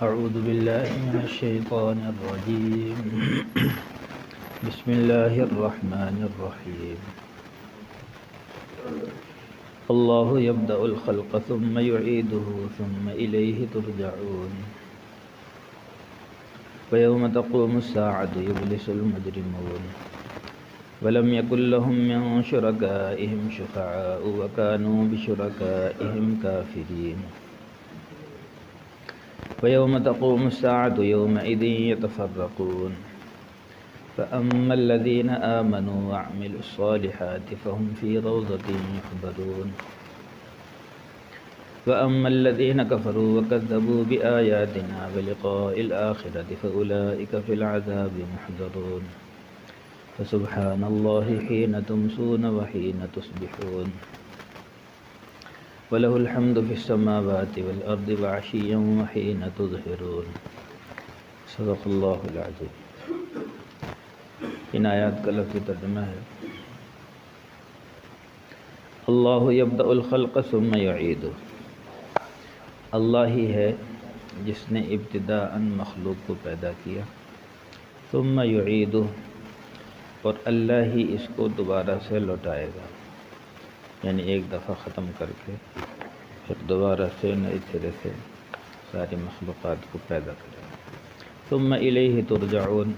أعوذ بالله من الشيطان الرجيم بسم الله الرحمن الرحيم الله يبدأ الخلق ثم يعيده ثم إليه ترجعون ويوم تقوم الساعة يبلس المجرمون ولم يكن لهم من شركائهم شفعاء وكانوا بشركائهم كافرين ويوم تقوم الساعة يومئذ يتفرقون فأما الذين آمنوا وعملوا الصالحات فهم في روضة يحبرون وأما الذين كفروا وكذبوا بآياتنا ولقاء الآخرة فأولئك في العذاب محضرون فسبحان الله حين تمسون وحين تصبحون وله الحمد في السماوات والأرض وعشيا وحين تظهرون صدق اللہ العظیم۔ ان آیات کا لفظی ترجمہ ہے اللہ یبدأ الخلق ثم یعیدہ، اللہ ہی ہے جس نے ابتداءً مخلوق کو پیدا کیا، ثم یعیدہ، اور اللہ ہی اس کو دوبارہ سے لوٹائے گا، یعنی ایک دفعہ ختم کر کے پھر دوبارہ سے نئے سرے سے ساری مخلوقات کو پیدا کرے گا۔ ثم الیہ ترجعون،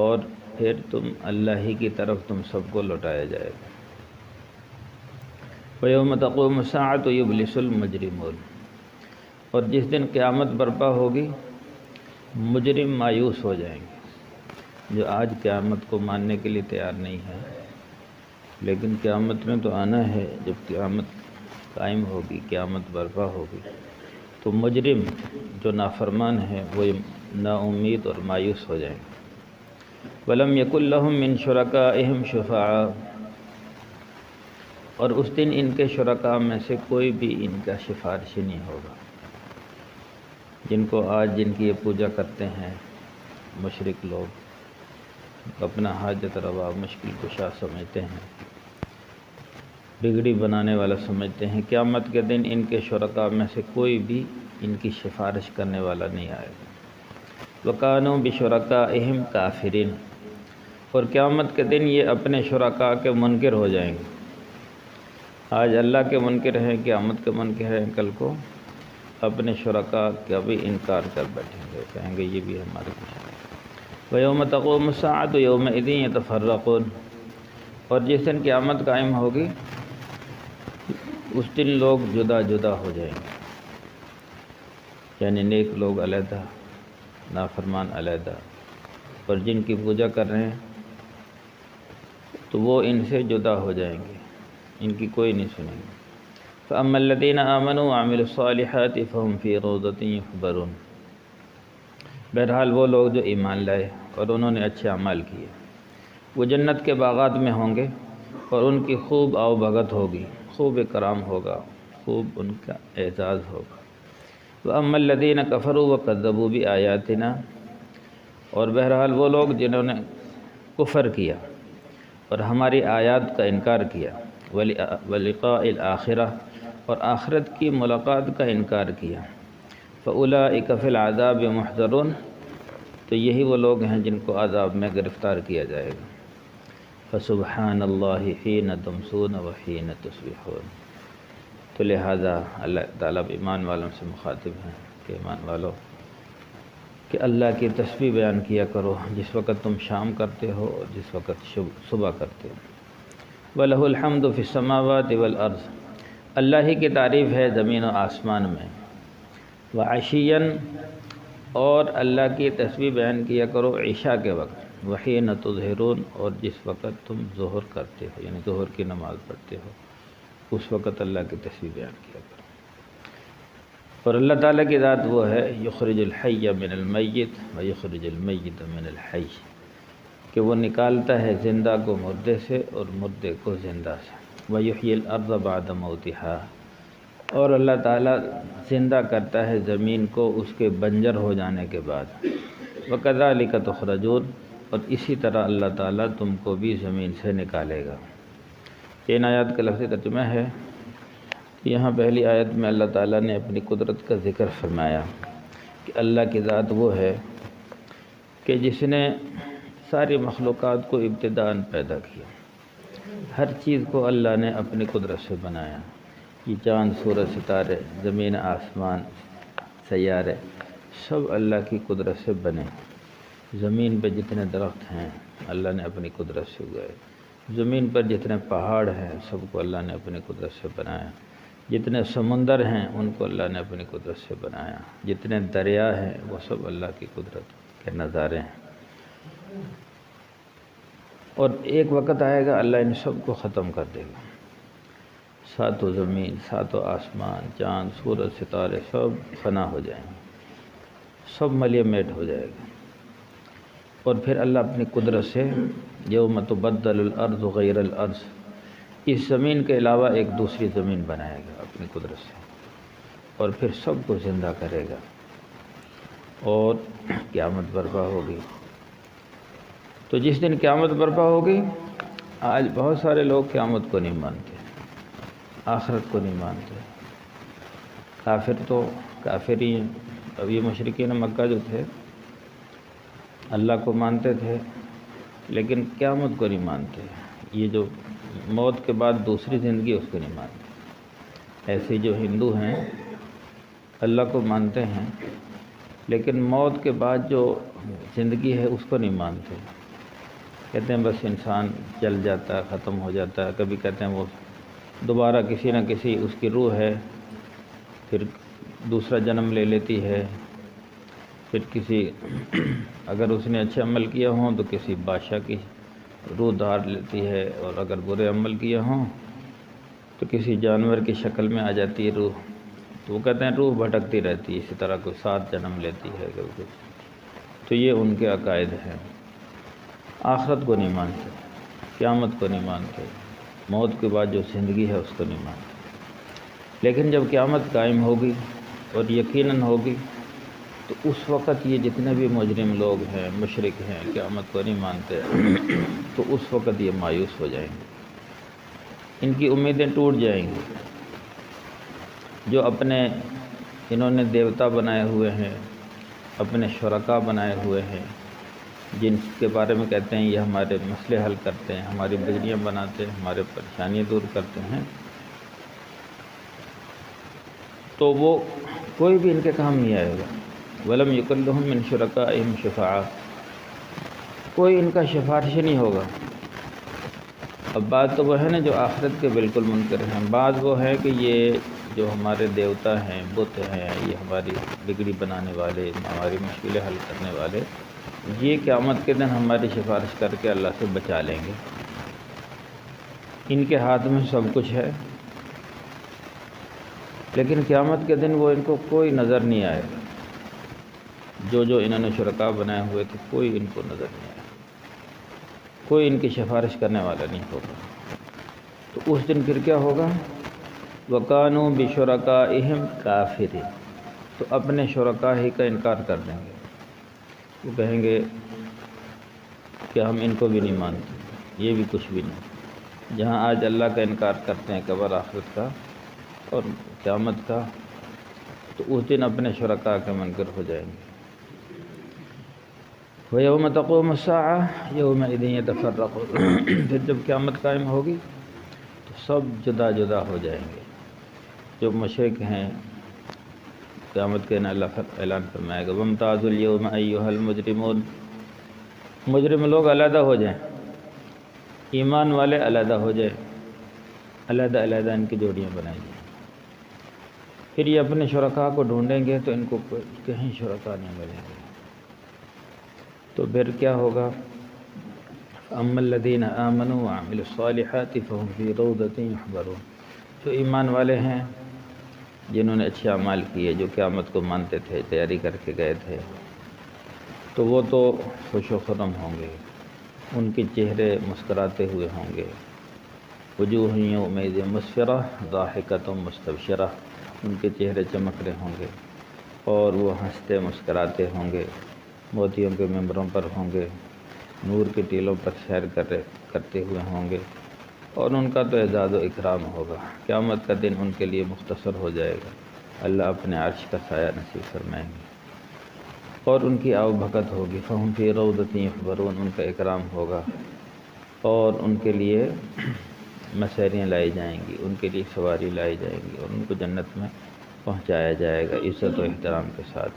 اور پھر تم اللہ ہی کی طرف تم سب کو لوٹایا جائے گا۔ وَيَوْمَ تَقُومُ السَّاعَةُ يُبْلِسُ الْمُجْرِمُونَ، اور جس دن قیامت برپا ہوگی مجرم مایوس ہو جائیں گے، جو آج قیامت کو ماننے کے لیے تیار نہیں ہے، لیکن قیامت میں تو آنا ہے۔ جب قیامت قائم ہوگی، قیامت برپا ہوگی، تو مجرم جو نافرمان ہے وہ نا امید اور مایوس ہو جائیں گے۔ وَلَمْ يَكُنْ لَهُم مِّن شُرَكَائِهِمْ شُفَعَاءُ، اور اس دن ان کے شرکاء میں سے کوئی بھی ان کا سفارشی نہیں ہوگا۔ جن کو آج جن کی یہ پوجا کرتے ہیں مشرک لوگ، اپنا حاجت روا مشکل کشا سمجھتے ہیں، بگڑی بنانے والا سمجھتے ہیں، قیامت کے دن ان کے شرکاء میں سے کوئی بھی ان کی سفارش کرنے والا نہیں آئے گا۔ وَكَانُوا بِشُرَكَائِهِمْ كَافِرِينَ، اور قیامت کے دن یہ اپنے شرکاء کے منکر ہو جائیں گے۔ آج اللہ کے منکر ہیں، قیامت کے منکر ہیں، کل کو اپنے شرکاء کا بھی انکار کر بیٹھیں گے، کہیں گے یہ بھی ہمارے کچھ نہیں۔ وَيَوْمَ تَقُومُ السَّاعَةُ يَوْمَئِذٍ يَتَفَرَّقُونَ، اور جس دن قیامت قائم ہوگی اس دن لوگ جدا جدا ہو جائیں گے، یعنی نیک لوگ علیحدہ، نافرمان علیحدہ، اور جن کی پوجا کر رہے ہیں تو وہ ان سے جدا ہو جائیں گے، ان کی کوئی نہیں سنیں گے۔ فَأَمَّا الَّذِينَ آمَنُوا وَعَمِلُوا الصَّالِحَاتِ فَهُمْ فِي رَوْضَةٍ يُحْبَرُونَ، بہرحال وہ لوگ جو ایمان لائے اور انہوں نے اچھے اعمال کیے وہ جنت کے باغات میں ہوں گے، اور ان کی خوب آؤ بھگت ہوگی، خوب اکرام ہوگا، خوب ان کا اعزاز ہوگا۔ وَأَمَّا الَّذِينَ كَفَرُوا وَكَذَّبُوا بِآيَاتِنَا، اور بہرحال وہ لوگ جنہوں نے کفر کیا اور ہماری آیات کا انکار کیا، وَلِقَاءِ الْآخِرَةِ، اور آخرت کی ملاقات کا انکار کیا، فَأُولَئِكَ فِي الْعَذَابِ مُحْضَرُونَ، تو یہی وہ لوگ ہیں جن کو عذاب میں گرفتار کیا جائے گا۔ فَسُبْحَانَ اللَّهِ حِينَ تُمْسُونَ وَحِينَ تُصْبِحُونَ، تو لہٰذا اللہ تعالیٰ ایمان والوں سے مخاطب ہیں کہ ایمان والو کہ اللہ کی تسبیح بیان کیا کرو جس وقت تم شام کرتے ہو اور جس وقت صبح کرتے ہو۔ وَلَهُ الْحَمْدُ فِي السَّمَاوَاتِ وَالْأَرْضِ، اللہ ہی کی تعریف ہے زمین و آسمان میں۔ وَعَشِيًّا، اور اللہ کی تسبیح بیان کیا کرو عشاء کے وقت، وَحِينَ تُظْهِرُونَ، اور جس وقت تم ظہر کرتے ہو یعنی ظہر کی نماز پڑھتے ہو اس وقت اللہ کی تسبیح بیان کیا کرو۔ اور اللہ تعالیٰ کی ذات وہ ہے یخرج الحی من المیت ویخرج المیت من الحی، کہ وہ نکالتا ہے زندہ کو مردے سے اور مردے کو زندہ سے۔ ویحیی الارض بعد موتہا، اور اللہ تعالیٰ زندہ کرتا ہے زمین کو اس کے بنجر ہو جانے کے بعد۔ وکذالک تخرجون، اور اسی طرح اللہ تعالیٰ تم کو بھی زمین سے نکالے گا۔ ان آیات کا لفظی ترجمہ ہے یہاں پہلی آیت میں اللہ تعالیٰ نے اپنی قدرت کا ذکر فرمایا کہ اللہ کی ذات وہ ہے کہ جس نے ساری مخلوقات کو ابتداءً پیدا کیا۔ ہر چیز کو اللہ نے اپنی قدرت سے بنایا۔ یہ چاند، سورج، ستارے، زمین، آسمان، سیارے سب اللہ کی قدرت سے بنے۔ زمین پہ جتنے درخت ہیں اللہ نے اپنی قدرت سے اگائے۔ زمین پر جتنے پہاڑ ہیں سب کو اللہ نے اپنی قدرت سے بنایا۔ جتنے سمندر ہیں ان کو اللہ نے اپنی قدرت سے بنایا۔ جتنے دریا ہیں وہ سب اللہ کی قدرت کے نظارے ہیں۔ اور ایک وقت آئے گا اللہ ان سب کو ختم کر دے گا۔ ساتوں زمین، ساتوں آسمان، چاند، سورج، ستارے سب فنا ہو جائیں گے، سب ملیے میٹ ہو جائے گا۔ اور پھر اللہ اپنی قدرت سے یوم تبدل الارض غیر الارض، اس زمین کے علاوہ ایک دوسری زمین بنائے گا اپنی قدرت سے، اور پھر سب کو زندہ کرے گا اور قیامت برپا ہوگی۔ تو جس دن قیامت برپا ہوگی، آج بہت سارے لوگ قیامت کو نہیں مانتے، آخرت کو نہیں مانتے۔ کافر تو کافر ہی ہیں۔ اب یہ مشرکین مکہ جو تھے اللہ کو مانتے تھے لیکن قیامت کو نہیں مانتے۔ یہ جو موت کے بعد دوسری زندگی اس کو نہیں مانتے۔ ایسے جو ہندو ہیں اللہ کو مانتے ہیں لیکن موت کے بعد جو زندگی ہے اس کو نہیں مانتے۔ کہتے ہیں بس انسان جل جاتا ہے، ختم ہو جاتا ہے۔ کبھی کہتے ہیں وہ دوبارہ کسی نہ کسی اس کی روح ہے پھر دوسرا جنم لے لیتی ہے، پھر کسی اگر اس نے اچھے عمل کیا ہوں تو کسی بادشاہ کی روح دھار لیتی ہے، اور اگر برے عمل کیا ہوں تو کسی جانور کی شکل میں آ جاتی ہے روح۔ تو وہ کہتے ہیں روح بھٹکتی رہتی ہے، اسی طرح کوئی 7 جنم لیتی ہے کبھی کچھ۔ تو یہ ان کے عقائد ہیں۔ آخرت کو نہیں مانتے، قیامت کو نہیں مانتے، موت کے بعد جو زندگی ہے اس کو نہیں مانتے۔ لیکن جب قیامت قائم ہوگی اور یقیناً ہوگی تو اس وقت یہ جتنے بھی مجرم لوگ ہیں، مشرک ہیں، قیامت کو نہیں مانتے، تو اس وقت یہ مایوس ہو جائیں گے، ان کی امیدیں ٹوٹ جائیں گی۔ جو اپنے انہوں نے دیوتا بنائے ہوئے ہیں، اپنے شرکا بنائے ہوئے ہیں، جن کے بارے میں کہتے ہیں یہ ہمارے مسئلے حل کرتے ہیں، ہماری بگڑیاں بناتے ہیں، ہمارے پریشانیاں دور کرتے ہیں، تو وہ کوئی بھی ان کے کام نہیں آئے گا۔ وَلَمْ يُكُن لَّهُم مِّن شُرَكَائِهِمْ شُفَعَاءُ، کوئی ان کا سفارشی نہیں ہوگا۔ اب بات تو وہ ہے نا جو آخرت کے بالکل منکر ہیں، بعض وہ ہے کہ یہ جو ہمارے دیوتا ہیں، بت ہیں، یہ ہماری بگڑی بنانے والے، ہماری مشکلیں حل کرنے والے، یہ قیامت کے دن ہماری سفارش کر کے اللہ سے بچا لیں گے، ان کے ہاتھ میں سب کچھ ہے۔ لیکن قیامت کے دن وہ ان کو کوئی نظر نہیں آئے گا، جو انہوں نے شرکا بنائے ہوئے تھے کوئی ان کو نظر نہیں آئے گا، کوئی ان کی سفارش کرنے والا نہیں ہوگا۔ تو اس دن پھر کیا ہوگا؟ وَقَانُوا بِشُرَكَائِهِمْ كَافِرِينَ، تو اپنے شرکا ہی کا انکار کر دیں گے۔ وہ کہیں گے کہ ہم ان کو بھی نہیں مانتے، یہ بھی کچھ بھی نہیں۔ جہاں آج اللہ کا انکار کرتے ہیں قبر آخرت کا اور قیامت کا، تو اس دن اپنے شرکا کے منکر ہو جائیں گے۔ وَيَوْمَ تَقُومُ السَّاعَةُ يَوْمَئِذٍ يَتَفَرَّقُونَ، پھر جب قیامت قائم ہوگی تو سب جدا جدا ہو جائیں گے۔ جو مشرک ہیں قیامت کے دن اللہ اعلان فرمائے گا وَامْتَازُوا الْيَوْمَ أَيُّهَا الْمُجْرِمُونَ، مجرم لوگ علیحدہ ہو جائیں، ایمان والے علیحدہ ہو جائیں، علیحدہ علیحدہ ان کی جوڑیاں بنائی جائیں۔ پھر یہ اپنے شرکا کو ڈھونڈیں گے تو ان کو کہیں شرکا نہیں ملیں گے۔ تو پھر کیا ہوگا؟ فَأَمَّا الَّذِينَ آمَنُوا وَعَمِلُوا الصَّالِحَاتِ فَهُمْ فِي رَوْضَةٍ يُحْبَرُونَ، جو ایمان والے ہیں، جنہوں نے اچھے اعمال کیے، جو قیامت کو مانتے تھے، تیاری کر کے گئے تھے، تو وہ تو خوش و خرم ہوں گے، ان کے چہرے مسکراتے ہوئے ہوں گے۔ وجوہ یومئذ مسفرہ ضاحکۃ مستبشرہ، ان کے چہرے چمک رہے ہوں گے اور وہ ہنستے مسکراتے ہوں گے، موتیوں کے ممبروں پر ہوں گے، نور کے ٹیلوں پر سیر کرتے ہوئے ہوں گے، اور ان کا تو اعزاز و اکرام ہوگا۔ قیامت کا دن ان کے لیے مختصر ہو جائے گا، اللہ اپنے عرش کا سایہ نصیب فرمائیں گے۔ اور ان کی آؤ بھگت ہوگی، فہم فی روضۃ یحبرون، ان کا اکرام ہوگا اور ان کے لیے مسیریاں لائی جائیں گی، ان کے لیے سواری لائی جائیں گی اور ان کو جنت میں پہنچایا جائے گا عزت و احترام کے ساتھ۔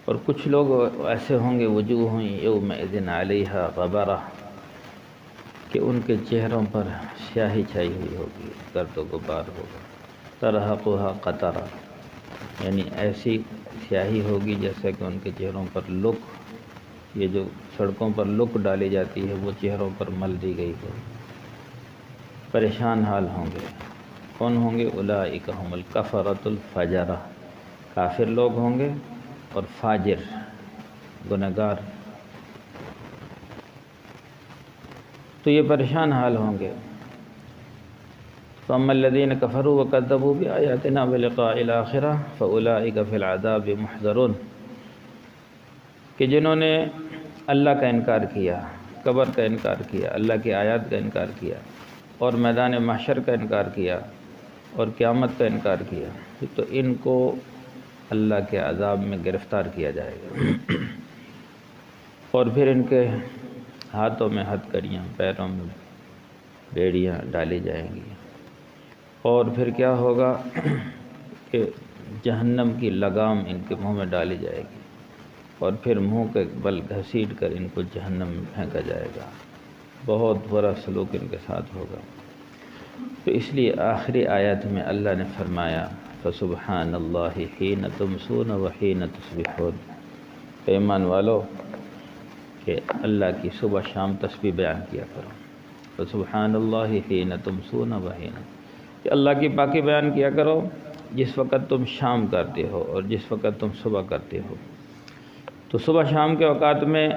اور کچھ لوگ ایسے ہوں گے وجوہ یومئذ علیہا غبرہ، کہ ان کے چہروں پر سیاہی چھائی ہوئی ہوگی، گرد و غبار ہوگا، ترہقھا قطرہ، یعنی ایسی سیاہی ہوگی جیسے کہ ان کے چہروں پر لک، یہ جو سڑکوں پر لک ڈالی جاتی ہے وہ چہروں پر مل دی گئی ہو، پریشان حال ہوں گے۔ کون ہوں گے؟ اولئک ھم الکفرۃ الفجرہ، کافر لوگ ہوں گے اور فاجر، گنہگار، تو یہ پریشان حال ہوں گے۔ فَأَمَّا الَّذِينَ كَفَرُوا وَكَذَّبُوا بِآيَاتِنَا وَلِقَاءِ الْآخِرَةِ فَأُولَئِكَ فِي الْعَذَابِ مُحْضَرُونَ، کہ جنہوں نے اللہ کا انکار کیا، قبر کا انکار کیا، اللہ کی آیات کا انکار کیا اور میدان محشر کا انکار کیا اور قیامت کا انکار کیا، تو ان کو اللہ کے عذاب میں گرفتار کیا جائے گا، اور پھر ان کے ہاتھوں میں ہتھکڑیاں، پیروں میں بیڑیاں ڈالی جائیں گی، اور پھر کیا ہوگا کہ جہنم کی لگام ان کے منہ میں ڈالی جائے گی، اور پھر منہ کے بل گھسیٹ کر ان کو جہنم میں پھینکا جائے گا، بہت برا سلوک ان کے ساتھ ہوگا۔ تو اس لیے آخری آیت میں اللہ نے فرمایا فَسُبْحَانَ اللَّهِ حِینَ تُمْسُونَ وَحِینَ تُصْبِحُونَ، ایمان والو کہ اللہ کی صبح شام تسبیح بیان کیا کرو، فَسُبْحَانَ اللَّهِ حِینَ تُمْسُونَ وَحِینَ، کہ اللہ کی پاکی بیان کیا کرو جس وقت تم شام کرتے ہو اور جس وقت تم صبح کرتے ہو۔ تو صبح شام کے اوقات میں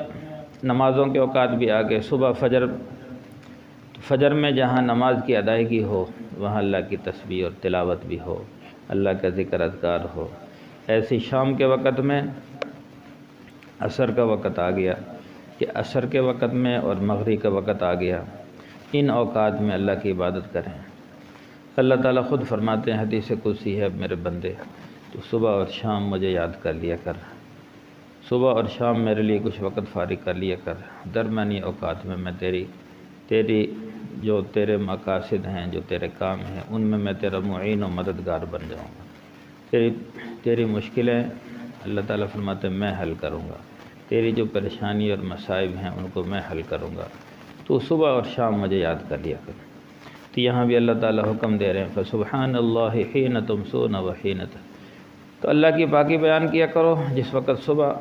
نمازوں کے اوقات بھی آگے، صبح فجر میں جہاں نماز کی ادائیگی ہو وہاں اللہ کی تسبیح اور تلاوت بھی ہو، اللہ کا ذکر اذکار ہو۔ ایسی شام کے وقت میں عصر کا وقت آ گیا کہ عصر کے وقت میں اور مغرب کا وقت آ گیا، ان اوقات میں اللہ کی عبادت کریں۔ اللہ تعالیٰ خود فرماتے ہیں، حدیث قدسی ہے، میرے بندے تو صبح اور شام مجھے یاد کر لیا کر، صبح اور شام میرے لیے کچھ وقت فارغ کر لیا کر، درمیانی اوقات میں تیری جو تیرے مقاصد ہیں، جو تیرے کام ہیں، ان میں میں تیرا معین و مددگار بن جاؤں گا۔ تیری مشکلیں اللہ تعالیٰ فرماتے ہیں میں حل کروں گا، تیری جو پریشانی اور مصائب ہیں ان کو میں حل کروں گا، تو صبح اور شام مجھے یاد کر لیا کر۔ تو یہاں بھی اللہ تعالیٰ حکم دے رہے ہیں فَسُبْحَانَ اللَّهِ حِینَ تُمْسُونَ وَحِینَ، تو اللہ کی پاکی بیان کیا کرو جس وقت صبح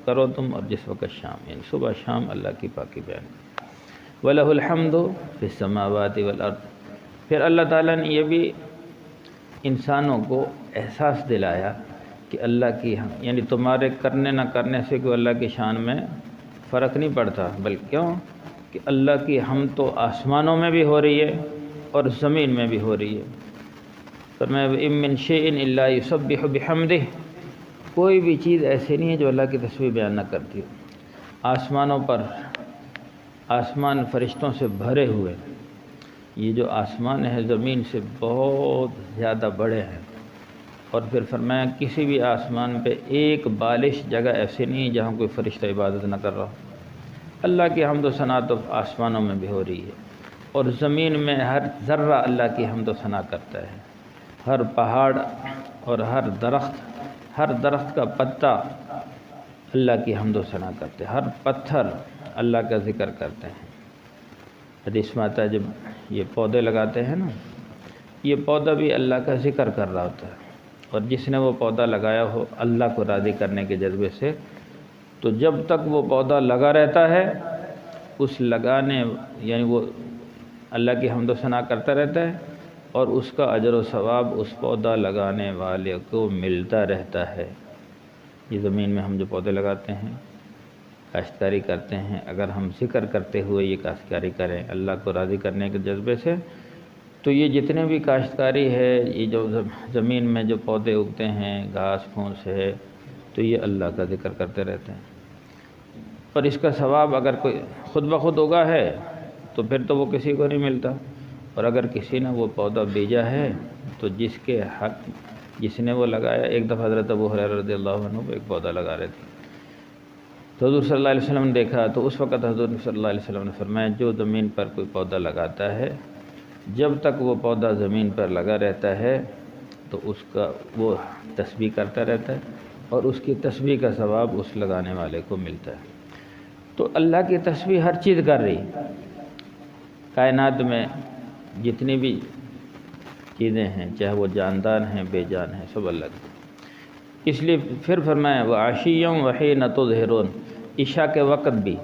کرو تم اور جس وقت شام، یعنی صبح شام اللہ کی پاکی بیان کرو۔ وَلَهُ الْحَمْدُ فِي السَّمَاوَاتِ وَالْأَرْضِ، پھر اللہ تعالیٰ نے یہ بھی انسانوں کو احساس دلایا کہ اللہ کی، یعنی تمہارے کرنے نہ کرنے سے کوئی اللہ کی شان میں فرق نہیں پڑتا، بلکہ کیوں کہ اللہ کی حمد تو آسمانوں میں بھی ہو رہی ہے اور زمین میں بھی ہو رہی ہے۔ فرمایا وَإِن مِّن شَيْءٍ إِلَّا يُسَبِّحُ بِحَمْدِهِ، کوئی بھی چیز ایسی نہیں ہے جو اللہ کی تسبیح بیان نہ کرتی ہو۔ آسمانوں پر، آسمان فرشتوں سے بھرے ہوئے، یہ جو آسمان ہے زمین سے بہت زیادہ بڑے ہیں، اور پھر فرمایا کسی بھی آسمان پہ ایک بالش جگہ ایسی نہیں جہاں کوئی فرشتہ عبادت نہ کر رہا ہو۔ اللہ کی حمد و ثنا تو آسمانوں میں بھی ہو رہی ہے، اور زمین میں ہر ذرہ اللہ کی حمد و ثنا کرتا ہے، ہر پہاڑ اور ہر درخت کا پتا اللہ کی حمد و ثنا کرتے ہیں، ہر پتھر اللہ کا ذکر کرتے ہیں۔ حدیث میں آتا ہے جب یہ پودے لگاتے ہیں نا، یہ پودا بھی اللہ کا ذکر کر رہا ہوتا ہے، اور جس نے وہ پودا لگایا ہو اللہ کو راضی کرنے کے جذبے سے، تو جب تک وہ پودا لگا رہتا ہے اس لگانے، یعنی وہ اللہ کی حمد و ثنا کرتا رہتا ہے، اور اس کا اجر و ثواب اس پودا لگانے والے کو ملتا رہتا ہے۔ یہ زمین میں ہم جو پودے لگاتے ہیں، کاشتکاری کرتے ہیں، اگر ہم ذکر کرتے ہوئے یہ کاشتکاری کریں اللہ کو راضی کرنے کے جذبے سے، تو یہ جتنے بھی کاشتکاری ہے، یہ جو زمین میں جو پودے اگتے ہیں، گھاس پھوس ہے، تو یہ اللہ کا ذکر کرتے رہتے ہیں، اور اس کا ثواب اگر کوئی خود بخود اگا ہے تو پھر تو وہ کسی کو نہیں ملتا، اور اگر کسی نے وہ پودا بیجا ہے تو جس کے حق جس نے وہ لگایا، ایک دفعہ حضرت ابو ہریرہ رضی اللہ عنہ وہ ایک پودا لگا رہے تھے، تو حضور صلی اللہ علیہ وسلم نے دیکھا، تو اس وقت حضور صلی اللہ علیہ وسلم نے فرمایا جو زمین پر کوئی پودا لگاتا ہے، جب تک وہ پودا زمین پر لگا رہتا ہے تو اس کا وہ تسبیح کرتا رہتا ہے، اور اس کی تسبیح کا ثواب اس لگانے والے کو ملتا ہے۔ تو اللہ کی تسبیح ہر چیز کر رہی، کائنات میں جتنی بھی چیزیں ہیں، چاہے وہ جاندار ہیں بے جان ہیں، سب اللہ کی۔ اس لیے پھر فرمایا وَعَشِيًّا وَحِينَ تُظْهِرُونَ، عشاء کے وقت بھی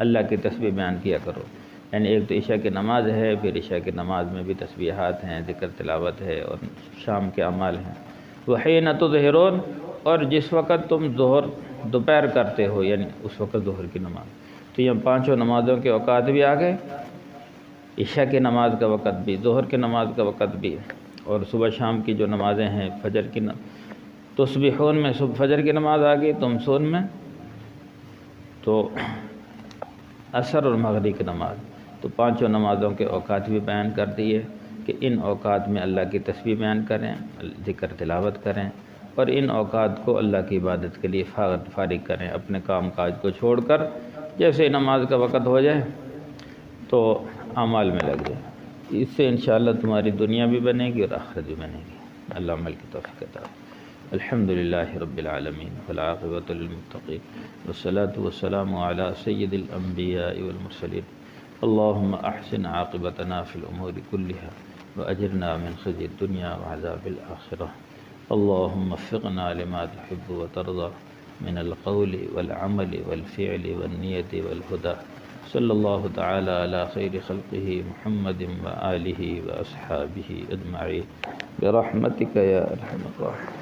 اللہ کی تسبیح بیان کیا کرو، یعنی ایک تو عشاء کی نماز ہے، پھر عشاء کی نماز میں بھی تسبیحات ہیں، ذکر تلاوت ہے، اور شام کے اعمال ہیں۔ وَحِينَ تُظْهِرُونَ، اور جس وقت تم دوپہر کرتے ہو، یعنی اس وقت ظہر کی نماز، تو یہ پانچوں نمازوں کے اوقات بھی آ گئے، عشاء کی نماز کا وقت بھی، ظہر کی نماز کا وقت بھی، اور صبح شام کی جو نمازیں ہیں، فجر کی تسبیحون میں فجر کی نماز آ گئی، تمسون میں تو عصر اور مغرب کی نماز، تو پانچوں نمازوں کے اوقات بھی بیان کر دیے کہ ان اوقات میں اللہ کی تسبیح بیان کریں، ذکر تلاوت کریں، اور ان اوقات کو اللہ کی عبادت کے لیے فارغ کریں، اپنے کام کاج کو چھوڑ کر جیسے نماز کا وقت ہو جائے تو اعمال میں لگ جائے۔ اس سے انشاءاللہ تمہاری دنیا بھی بنے گی اور آخرت بھی بنے گی۔ اللہ عمل کی توفیق عطا۔ الحمدللہ رب العالمین والعاقبۃ للمتقین والصلاة والسلام علی سید الانبیاء والمرسلین۔ اللہم احسن عاقبتنا فی الامور کلها واجرنا من خزي الدنيا وعذاب الآخرة۔ اللهم وفقنا لما تحب وترضى من القول والعمل والفعل والنية والهدى۔ صلی اللہ تعالی علی خیر خلقہ محمد وآلہ واصحابہ اجمعین برحمتک یا ارحم الراحمین۔